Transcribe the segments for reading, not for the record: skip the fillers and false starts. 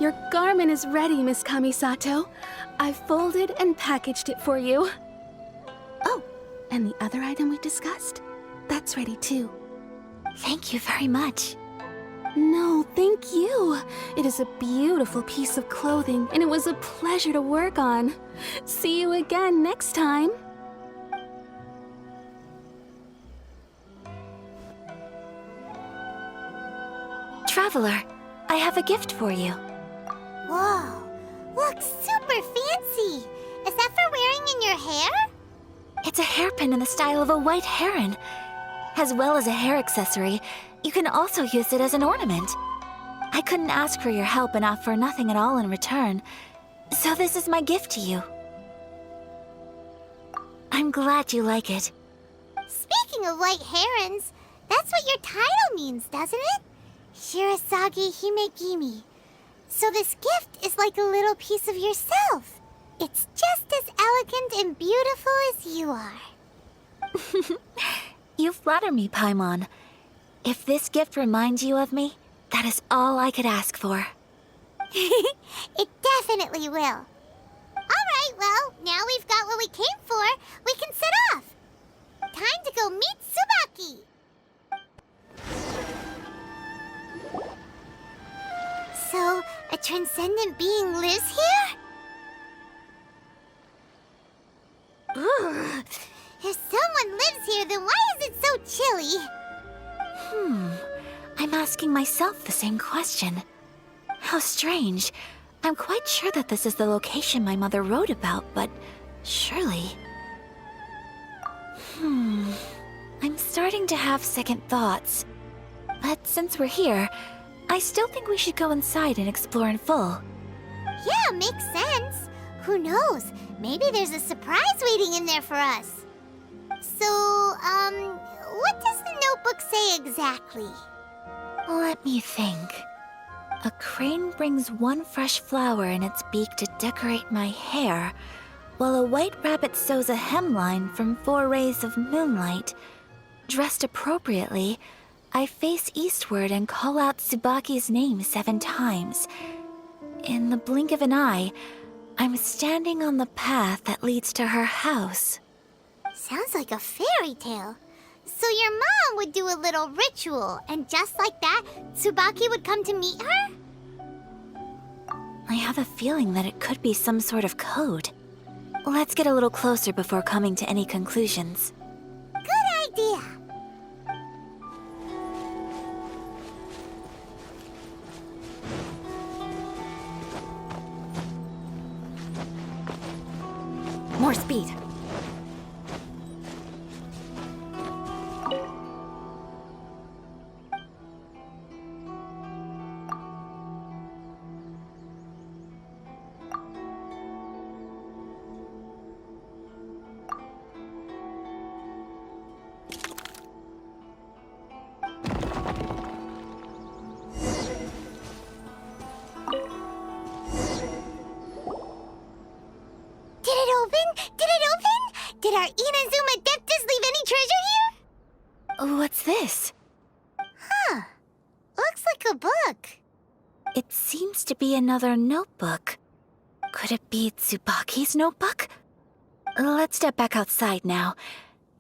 Your garment is ready, Miss Kamisato. I've folded and packaged it for you. Oh, and the other item we discussed? That's ready too. Thank you very much. No, thank you. It is a beautiful piece of clothing, and it was a pleasure to work on. See you again next time. Traveler, I have a gift for you. Whoa, looks super fancy. Is that for wearing in your hair? It's a hairpin in the style of a white heron. As well as a hair accessory, you can also use it as an ornament. I couldn't ask for your help and offer nothing at all in return, so this is my gift to you. I'm glad you like it. Speaking of white herons, that's what your title means, doesn't it? Shirasagi Himegimi. So this gift is like a little piece of yourself. It's just as elegant and beautiful as you are. You flatter me, Paimon. If this gift reminds you of me, that is all I could ask for. It definitely will. Alright, well, now we've got what we came for, we can set off. Time to go meet Tsubaki. So, a transcendent being lives here? Ugh. If someone lives here, then why is it so chilly? I'm asking myself the same question. How strange. I'm quite sure that this is the location my mother wrote about, but surely... I'm starting to have second thoughts. But since we're here, I still think we should go inside and explore in full. Yeah, makes sense. Who knows? Maybe there's a surprise waiting in there for us. So, what does the notebook say exactly? Let me think. A crane brings one fresh flower in its beak to decorate my hair, while a white rabbit sews a hemline from 4 rays of moonlight. Dressed appropriately, I face eastward and call out Tsubaki's name 7 times. In the blink of an eye, I'm standing on the path that leads to her house. Sounds like a fairy tale. So your mom would do a little ritual, and just like that, Tsubaki would come to meet her? I have a feeling that it could be some sort of code. Let's get a little closer before coming to any conclusions. Good idea. More speed. Did our Inazuma Deptus leave any treasure here? What's this? Huh. Looks like a book. It seems to be another notebook. Could it be Tsubaki's notebook? Let's step back outside now.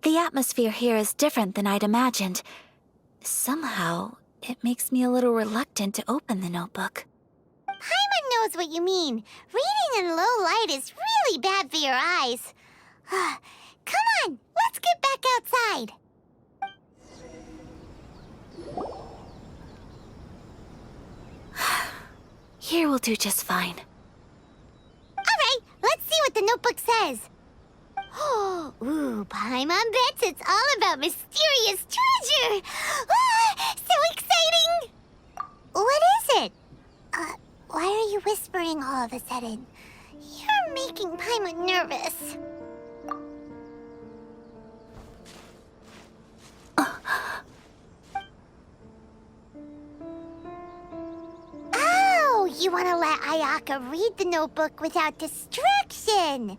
The atmosphere here is different than I'd imagined. Somehow, it makes me a little reluctant to open the notebook. Paimon knows what you mean. Reading in low light is really bad for your eyes. Come on, let's get back outside. Here will do just fine. Alright, let's see what the notebook says. Ooh, Paimon bets it's all about mysterious treasure. So exciting! What is it? Why are you whispering all of a sudden? You're making Paimon nervous. Oh, you want to let Ayaka read the notebook without distraction.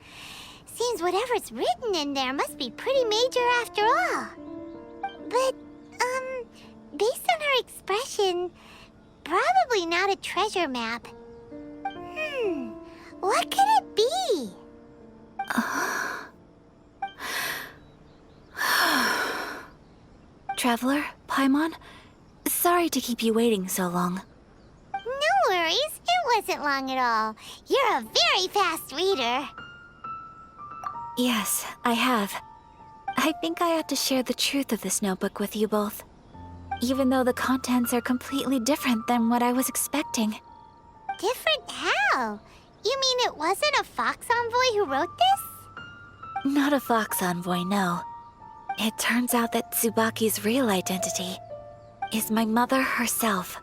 Seems whatever's written in there must be pretty major after all. But, based on her expression, probably not a treasure map. What could it be? Traveler, Paimon, sorry to keep you waiting so long. No worries, it wasn't long at all. You're a very fast reader. Yes, I have. I think I ought to share the truth of this notebook with you both. Even though the contents are completely different than what I was expecting. Different how? You mean it wasn't a Fox Envoy who wrote this? Not a Fox Envoy, no. It turns out that Tsubaki's real identity is my mother herself.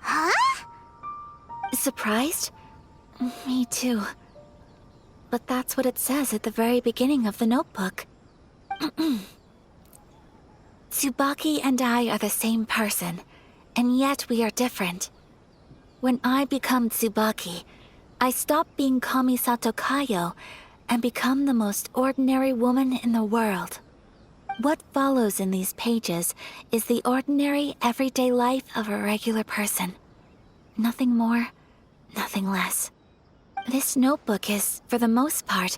Huh? Surprised? Me too. But that's what it says at the very beginning of the notebook. Tsubaki and I are the same person, and yet we are different. When I become Tsubaki, I stop being Kamisato Kayo and become the most ordinary woman in the world. What follows in these pages is the ordinary, everyday life of a regular person. Nothing more, nothing less. This notebook is, for the most part,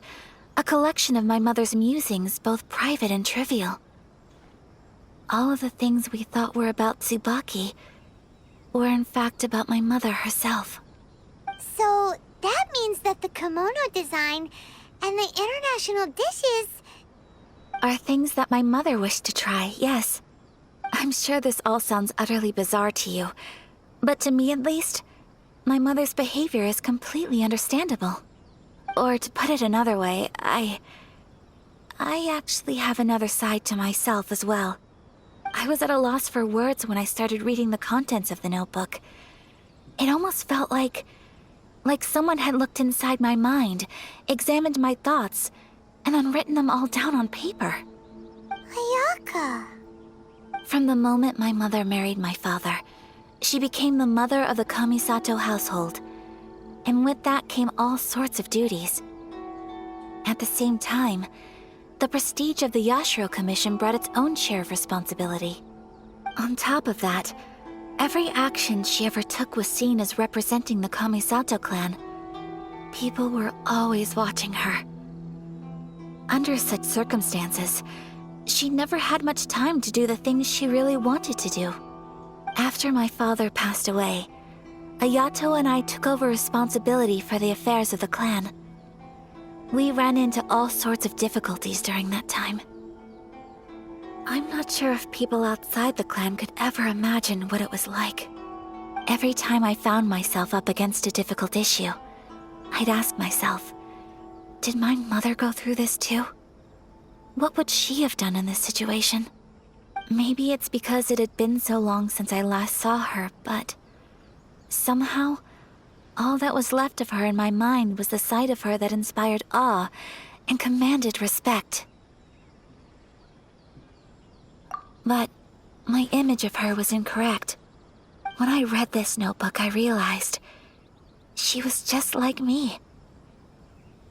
a collection of my mother's musings, both private and trivial. All of the things we thought were about Tsubaki were in fact about my mother herself. So, that means that the kimono design and the international dishes... Are things that my mother wished to try, yes. I'm sure this all sounds utterly bizarre to you, but to me at least, my mother's behavior is completely understandable. Or to put it another way, I actually have another side to myself as well. I was at a loss for words when I started reading the contents of the notebook. It almost felt like someone had looked inside my mind, examined my thoughts, and then written them all down on paper. Ayaka. From the moment my mother married my father, she became the mother of the Kamisato household, and with that came all sorts of duties. At the same time, the prestige of the Yashiro Commission brought its own share of responsibility. On top of that, every action she ever took was seen as representing the Kamisato clan. People were always watching her. Under such circumstances, she never had much time to do the things she really wanted to do. After my father passed away, Ayato and I took over responsibility for the affairs of the clan. We ran into all sorts of difficulties during that time. I'm not sure if people outside the clan could ever imagine what it was like. Every time I found myself up against a difficult issue, I'd ask myself, did my mother go through this too? What would she have done in this situation? Maybe it's because it had been so long since I last saw her, but somehow, all that was left of her in my mind was the side of her that inspired awe and commanded respect. But my image of her was incorrect. When I read this notebook, I realized she was just like me.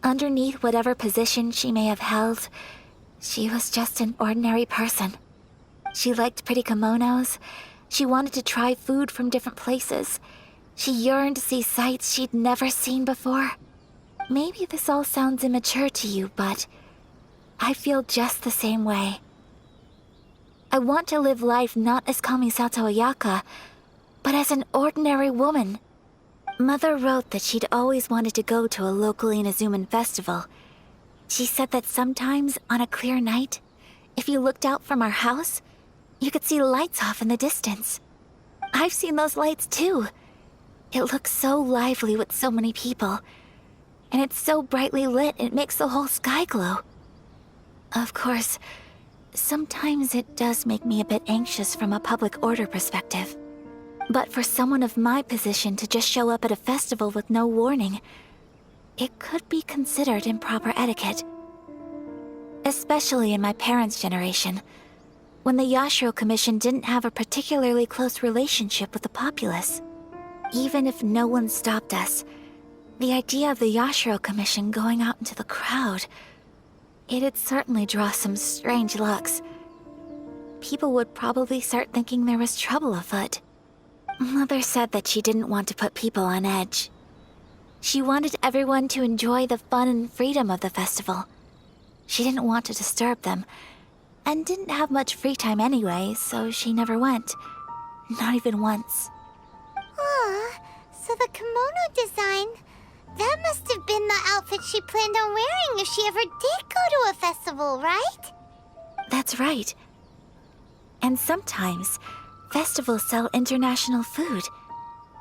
Underneath whatever position she may have held, she was just an ordinary person. She liked pretty kimonos. She wanted to try food from different places. She yearned to see sights she'd never seen before. Maybe this all sounds immature to you, but I feel just the same way. I want to live life not as Kamisato Ayaka, but as an ordinary woman. Mother wrote that she'd always wanted to go to a local Inazuman festival. She said that sometimes, on a clear night, if you looked out from our house, you could see lights off in the distance. I've seen those lights too. It looks so lively with so many people. And it's so brightly lit, it makes the whole sky glow. Of course, sometimes it does make me a bit anxious from a public order perspective. But for someone of my position to just show up at a festival with no warning, it could be considered improper etiquette. Especially in my parents' generation, when the Yashiro Commission didn't have a particularly close relationship with the populace. Even if no one stopped us, the idea of the Yashiro Commission going out into the crowd, it'd certainly draw some strange looks. People would probably start thinking there was trouble afoot. Mother said that she didn't want to put people on edge. She wanted everyone to enjoy the fun and freedom of the festival. She didn't want to disturb them, and didn't have much free time anyway, so she never went. Not even once. Aw, so the kimono design, that must have been the outfit she planned on wearing if she ever did go to a festival, right? That's right. And sometimes, festivals sell international food.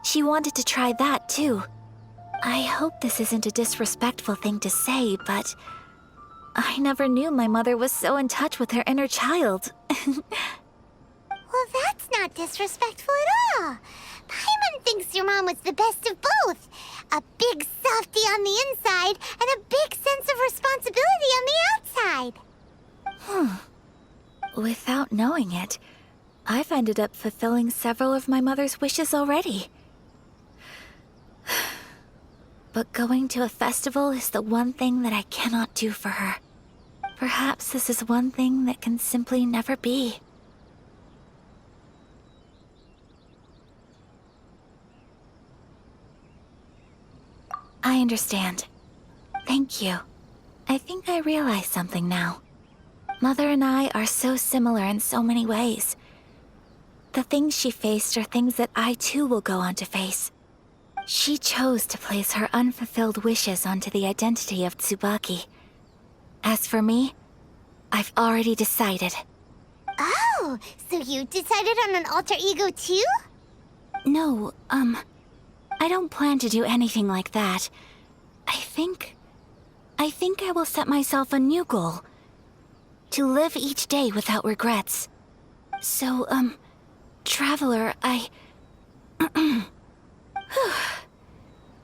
She wanted to try that too. I hope this isn't a disrespectful thing to say, but I never knew my mother was so in touch with her inner child. Well, that's not disrespectful at all. Paimon thinks your mom was the best of both. A big softie on the inside and a big sense of responsibility on the outside. Without knowing it, I've ended up fulfilling several of my mother's wishes already. But going to a festival is the one thing that I cannot do for her. Perhaps this is one thing that can simply never be. I understand. Thank you. I think I realize something now. Mother and I are so similar in so many ways. The things she faced are things that I too will go on to face. She chose to place her unfulfilled wishes onto the identity of Tsubaki. As for me, I've already decided. Oh, so you decided on an alter ego too? No, I don't plan to do anything like that. I think I will set myself a new goal. To live each day without regrets. So, Traveler,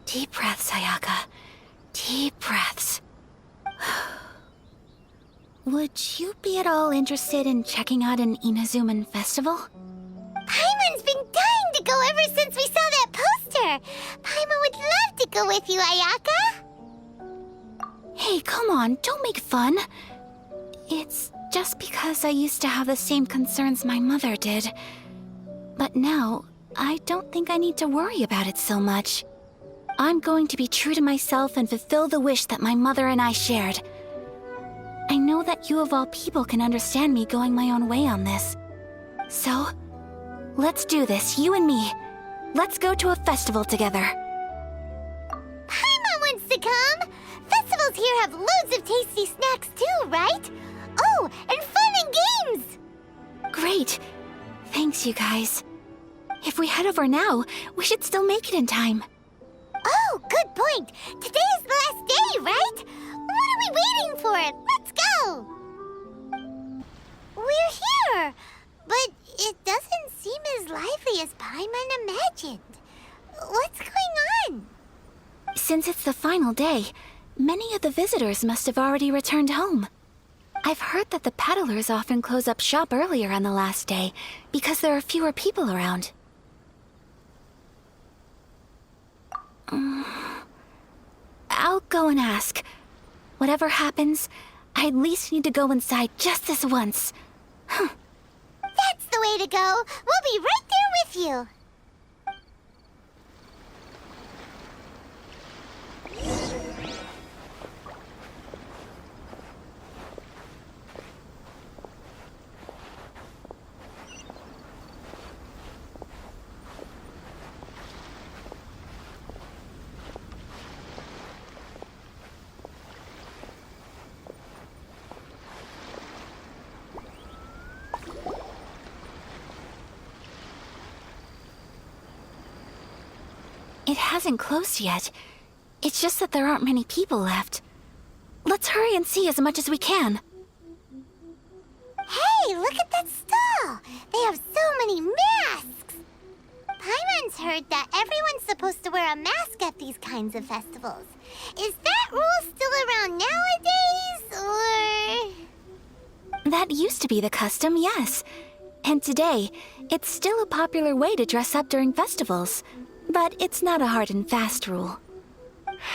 Deep breaths, Ayaka. Deep breaths. Would you be at all interested in checking out an Inazuman festival? Paimon's been dying to go ever since we saw that poster. Paimon would love to go with you, Ayaka. Hey, come on, don't make fun. It's just because I used to have the same concerns my mother did. But now, I don't think I need to worry about it so much. I'm going to be true to myself and fulfill the wish that my mother and I shared. I know that you of all people can understand me going my own way on this. So, let's do this, you and me. Let's go to a festival together. Paimon wants to come. Festivals here have loads of tasty snacks too, right? Oh, and fun and games. Great. Thanks, you guys. If we head over now, we should still make it in time. Oh, good point. Today is the last day, right? What are we waiting for? Let's go. We're here, but it doesn't seem as lively as Paimon imagined. What's going on? Since it's the final day, many of the visitors must have already returned home. I've heard that the peddlers often close up shop earlier on the last day because there are fewer people around. I'll go and ask. Whatever happens, I at least need to go inside just this once. That's the way to go. We'll be right there with you. It hasn't closed yet. It's just that there aren't many people left. Let's hurry and see as much as we can. Hey, look at that stall. They have so many masks. Paimon's heard that everyone's supposed to wear a mask at these kinds of festivals. Is that rule still around nowadays, or...? That used to be the custom, yes. And today, it's still a popular way to dress up during festivals. But it's not a hard and fast rule.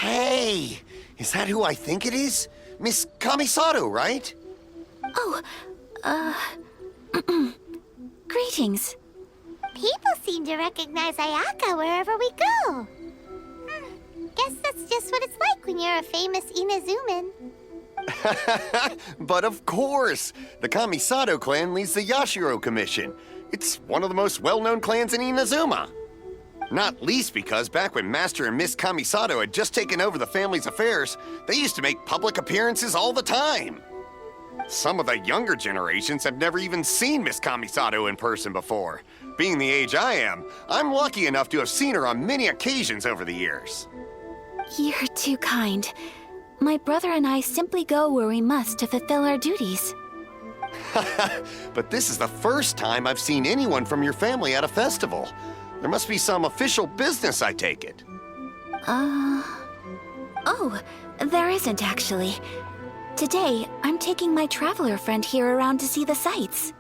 Hey! Is that who I think it is? Miss Kamisato, right? Oh, greetings. People seem to recognize Ayaka wherever we go. guess that's just what it's like when you're a famous Inazuman. But of course! The Kamisato clan leads the Yashiro Commission. It's one of the most well-known clans in Inazuma. Not least because back when Master and Miss Kamisato had just taken over the family's affairs, they used to make public appearances all the time. Some of the younger generations have never even seen Miss Kamisato in person before. Being the age I am, I'm lucky enough to have seen her on many occasions over the years. You're too kind. My brother and I simply go where we must to fulfill our duties. But this is the first time I've seen anyone from your family at a festival. There must be some official business, I take it. Oh, there isn't actually. Today, I'm taking my traveler friend here around to see the sights.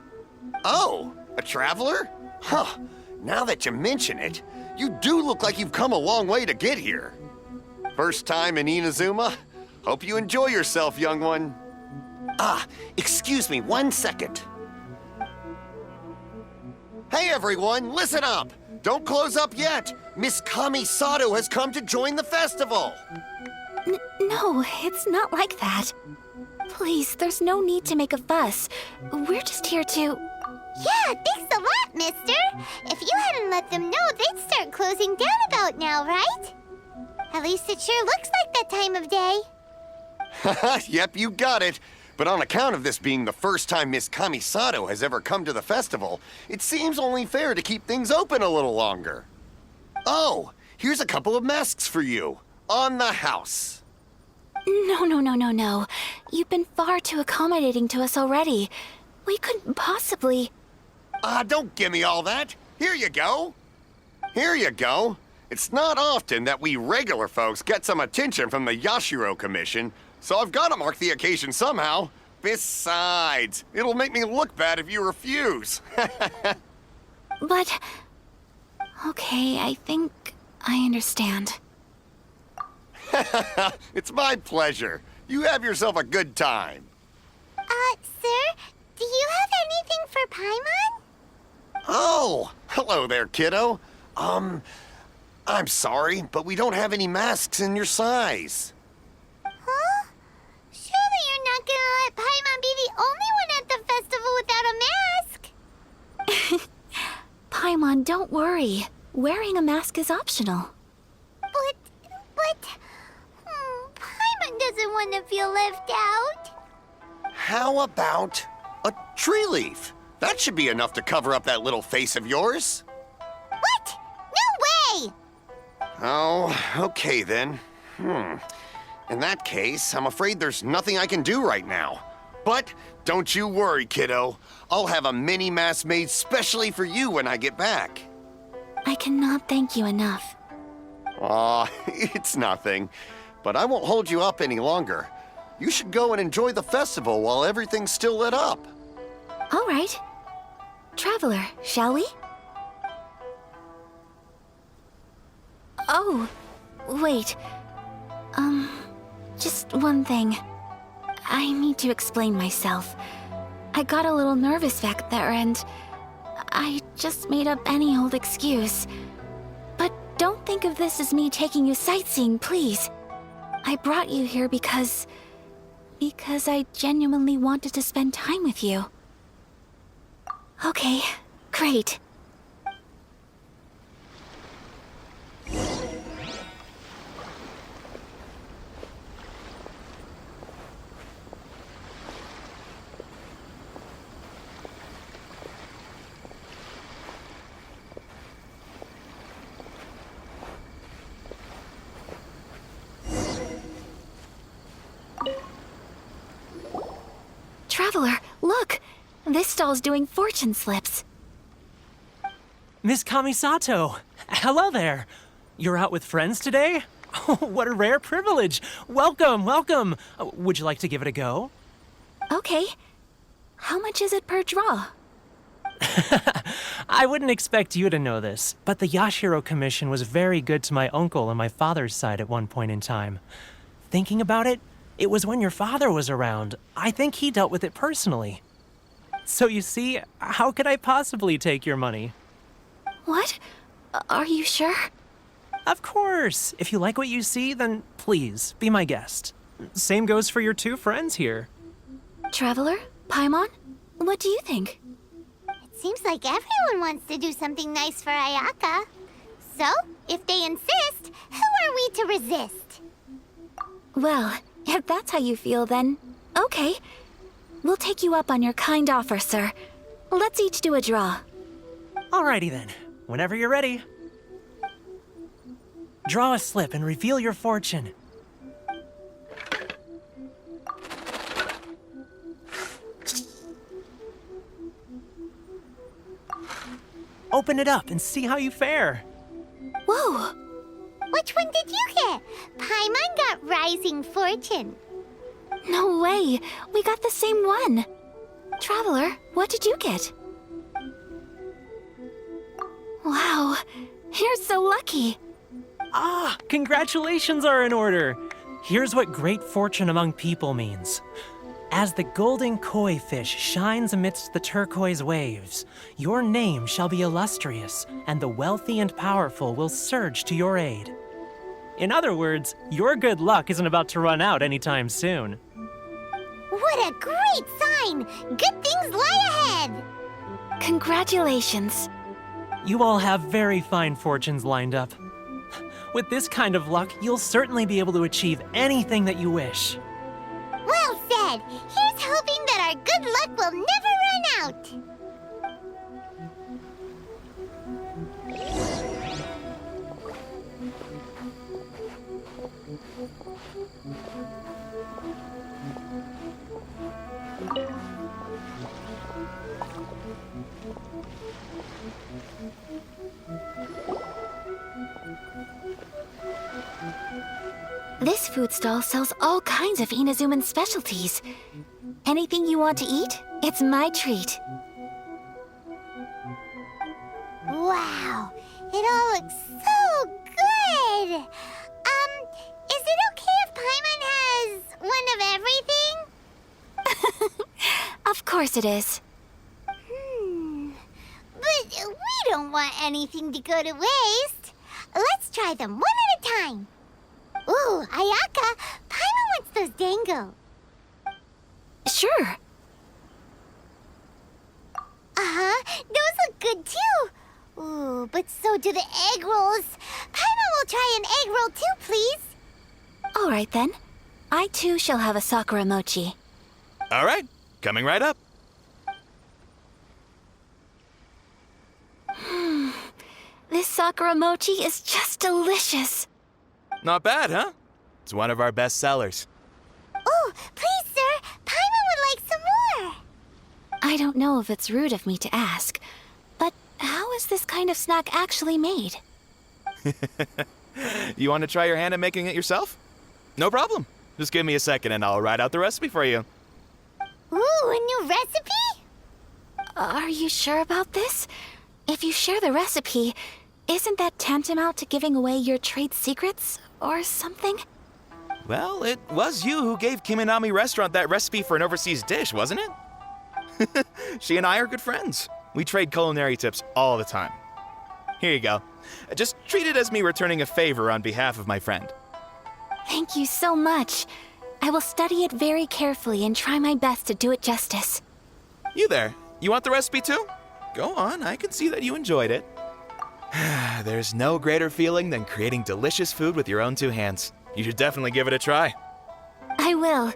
Oh, a traveler? Huh, now that you mention it, you do look like you've come a long way to get here. First time in Inazuma? Hope you enjoy yourself, young one. Excuse me 1 second. Hey everyone, listen up! Don't close up yet! Miss Kamisato has come to join the festival! No, it's not like that. Please, there's no need to make a fuss. We're just here to... Yeah, thanks a lot, mister. If you hadn't let them know, they'd start closing down about now, right? At least it sure looks like that time of day. Yep, you got it. But on account of this being the first time Miss Kamisato has ever come to the festival, it seems only fair to keep things open a little longer. Oh, here's a couple of masks for you. On the house. No. You've been far too accommodating to us already. We couldn't possibly... Don't give me all that. Here you go. Here you go. It's not often that we regular folks get some attention from the Yashiro Commission, so I've got to mark the occasion somehow. Besides, it'll make me look bad if you refuse. But... Okay, I think I understand. It's my pleasure. You have yourself a good time. Sir, do you have anything for Paimon? Oh, hello there, kiddo. I'm sorry, but we don't have any masks in your size. Huh? Surely you're not gonna let Paimon be the only one at the festival without a mask? Paimon, don't worry. Wearing a mask is optional. But... Paimon doesn't want to feel left out. How about a tree leaf? That should be enough to cover up that little face of yours. What? No way! Oh, okay then. In that case, I'm afraid there's nothing I can do right now. But don't you worry, kiddo. I'll have a mini mask made specially for you when I get back. I cannot thank you enough. Aw, it's nothing. But I won't hold you up any longer. You should go and enjoy the festival while everything's still lit up. All right. Traveler, shall we? Oh, wait. Just one thing. I need to explain myself. I got a little nervous back there and I just made up any old excuse. But don't think of this as me taking you sightseeing, please. I brought you here because I genuinely wanted to spend time with you. Okay, great. Traveler, look! This stall's doing fortune slips. Miss Kamisato! Hello there! You're out with friends today? Oh, what a rare privilege! Welcome, welcome! Would you like to give it a go? Okay. How much is it per draw? I wouldn't expect you to know this, but the Yashiro Commission was very good to my uncle on my father's side at one point in time. Thinking about it, it was when your father was around. I think he dealt with it personally. So you see, how could I possibly take your money? What? Are you sure? Of course! If you like what you see, then please, be my guest. Same goes for your two friends here. Traveler? Paimon? What do you think? It seems like everyone wants to do something nice for Ayaka. So, if they insist, who are we to resist? Well, if that's how you feel, then okay. We'll take you up on your kind offer, sir. Let's each do a draw. Alrighty then, whenever you're ready. Draw a slip and reveal your fortune. Open it up and see how you fare. Whoa! Which one did you get? Paimon got Rising Fortune. No way! We got the same one! Traveler, what did you get? Wow, you're so lucky! Ah, congratulations are in order. Here's what great fortune among people means. As the golden koi fish shines amidst the turquoise waves, your name shall be illustrious, and the wealthy and powerful will surge to your aid. In other words, your good luck isn't about to run out anytime soon. What a great sign! Good things lie ahead! Congratulations. You all have very fine fortunes lined up. With this kind of luck, you'll certainly be able to achieve anything that you wish. Well said! Here's hoping that our good luck will never run out! This food stall sells all kinds of Inazuman specialties. Anything you want to eat, it's my treat. Wow! It all looks so good! Is it okay if Paimon has one of everything? Of course it is. But we don't want anything to go to waste. Let's try them one at a time. Ooh, Ayaka, Paimon wants those dango. Sure. Uh-huh, those look good too. Ooh, but so do the egg rolls. Paimon will try an egg roll too, please. All right then. I too shall have a sakura mochi. All right, coming right up. This sakura mochi is just delicious. Not bad, huh? It's one of our best sellers. Oh, please, sir. Paimon would like some more. I don't know if it's rude of me to ask, but how is this kind of snack actually made? You want to try your hand at making it yourself? No problem. Just give me a second and I'll write out the recipe for you. Ooh, a new recipe? Are you sure about this? If you share the recipe, isn't that tantamount to giving away your trade secrets or something? Well, it was you who gave Kiminami Restaurant that recipe for an overseas dish, wasn't it? She and I are good friends. We trade culinary tips all the time. Here you go. Just treat it as me returning a favor on behalf of my friend. Thank you so much. I will study it very carefully and try my best to do it justice. You there, you want the recipe too? Go on, I can see that you enjoyed it. There's no greater feeling than creating delicious food with your own two hands. You should definitely give it a try. I will.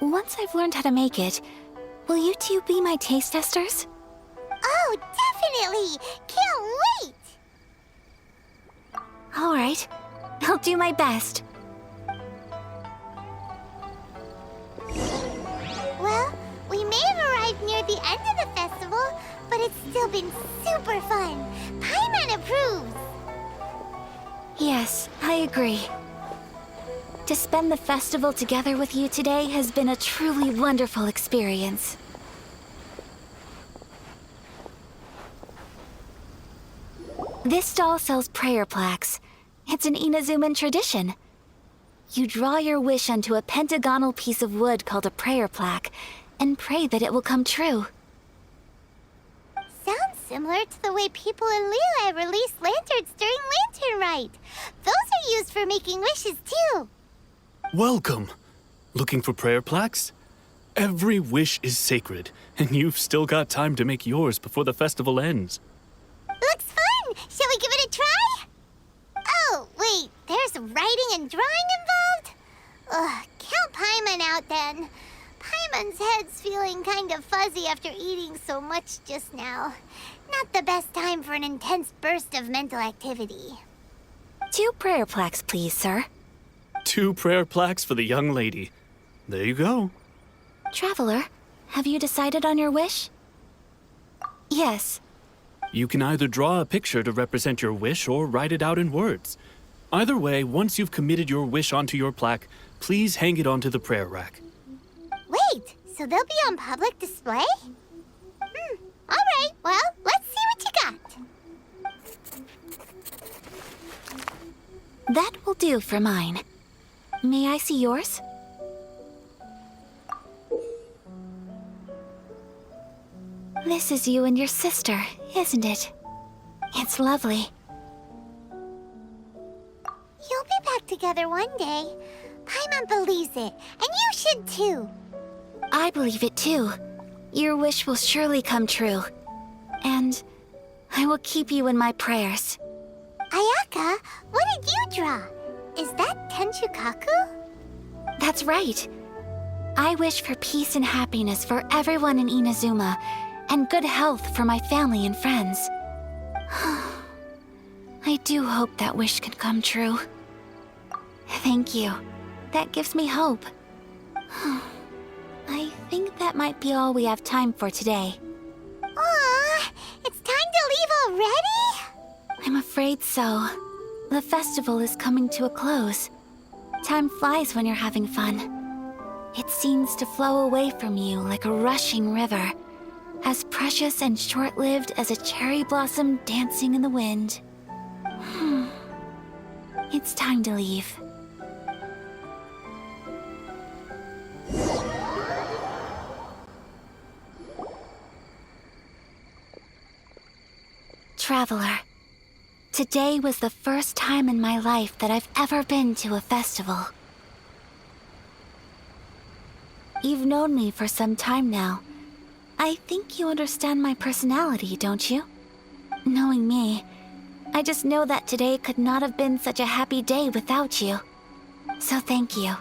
Once I've learned how to make it, will you two be my taste testers? Oh, definitely! Can't wait! All right. I'll do my best. Well, we may have arrived near the end of the festival, but it's still been super fun. Paimon approves! Yes, I agree. To spend the festival together with you today has been a truly wonderful experience. This stall sells prayer plaques. It's an Inazuman tradition. You draw your wish onto a pentagonal piece of wood called a prayer plaque and pray that it will come true. Sounds similar to the way people in Liyue release lanterns during Lantern Rite. Those are used for making wishes, too. Welcome. Looking for prayer plaques? Every wish is sacred, and you've still got time to make yours before the festival ends. Looks fun! Shall we give it a try? Oh, wait, there's writing and drawing involved? Ugh, count Paimon out then. Paimon's head's feeling kind of fuzzy after eating so much just now. Not the best time for an intense burst of mental activity. 2 prayer plaques, please, sir. 2 prayer plaques for the young lady. There you go. Traveler, have you decided on your wish? Yes. You can either draw a picture to represent your wish or write it out in words. Either way, once you've committed your wish onto your plaque, please hang it onto the prayer rack. Wait, so they'll be on public display? Alright, well, let's see what you got. That will do for mine. May I see yours? This is you and your sister, isn't it? It's lovely. You'll be back together one day. Paimon believes it, and you should too. I believe it too. Your wish will surely come true. And I will keep you in my prayers. Ayaka, what did you draw? Is that Tenchukaku? That's right. I wish for peace and happiness for everyone in Inazuma, and good health for my family and friends. I do hope that wish can come true. Thank you. That gives me hope. I think that might be all we have time for today. Aw, it's time to leave already? I'm afraid so. The festival is coming to a close. Time flies when you're having fun. It seems to flow away from you like a rushing river, as precious and short-lived as a cherry blossom dancing in the wind. It's time to leave. Traveler, today was the first time in my life that I've ever been to a festival. You've known me for some time now. I think you understand my personality, don't you? Knowing me, I just know that today could not have been such a happy day without you. So thank you.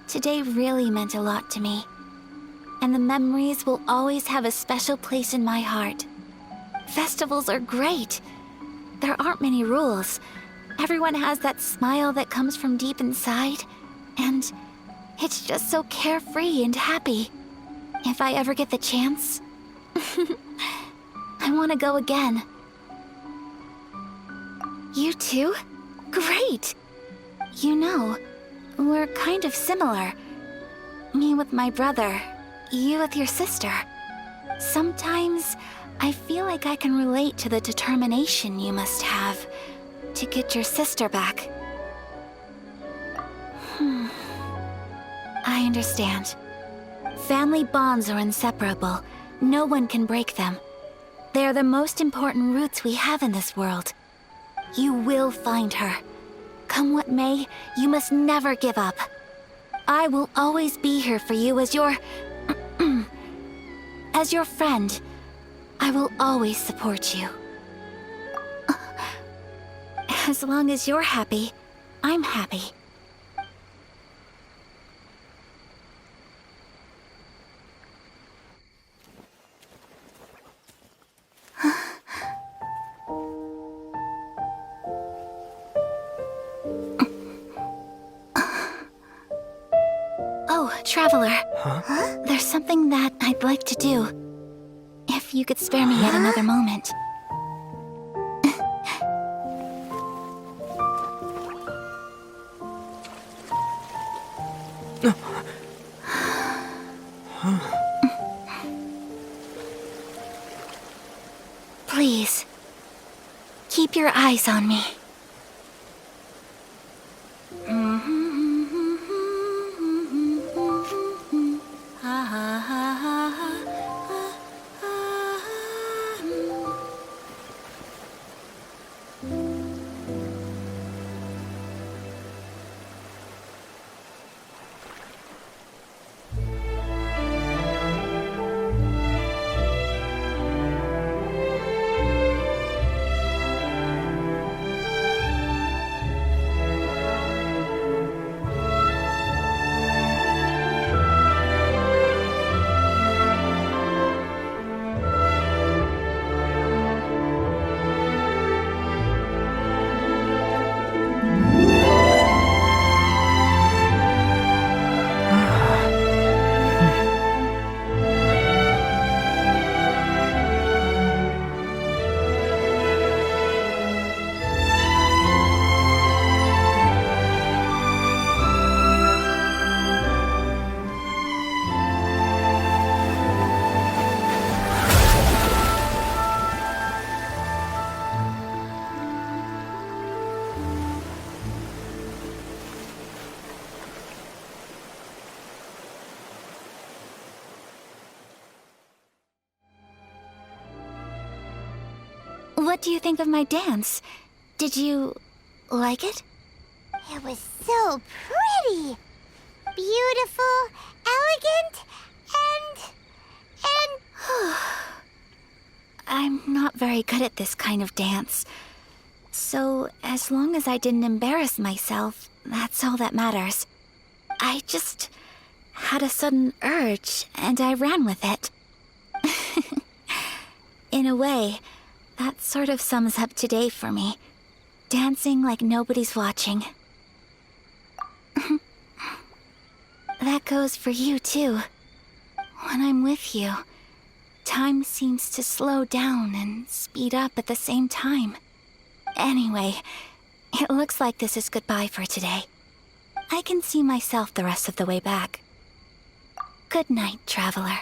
Today really meant a lot to me. And the memories will always have a special place in my heart. Festivals are great. There aren't many rules. Everyone has that smile that comes from deep inside. And it's just so carefree and happy. If I ever get the chance, I want to go again. You too? Great! You know, we're kind of similar. Me with my brother, you with your sister. Sometimes I feel like I can relate to the determination you must have to get your sister back. I understand. Family bonds are inseparable. No one can break them. They are the most important roots we have in this world. You will find her. Come what may, you must never give up. I will always be here for you as your... as your friend. I will always support you. As long as you're happy, I'm happy. Oh, Traveler. Huh? There's something that I'd like to do. If you could spare me yet another moment. Please, keep your eyes on me. What do you think of my dance? Did you like it? It was so pretty. Beautiful, elegant, and... I'm not very good at this kind of dance. So, as long as I didn't embarrass myself, that's all that matters. I just had a sudden urge, and I ran with it. In a way, that sort of sums up today for me. Dancing like nobody's watching. That goes for you, too. When I'm with you, time seems to slow down and speed up at the same time. Anyway, it looks like this is goodbye for today. I can see myself the rest of the way back. Good night, traveler.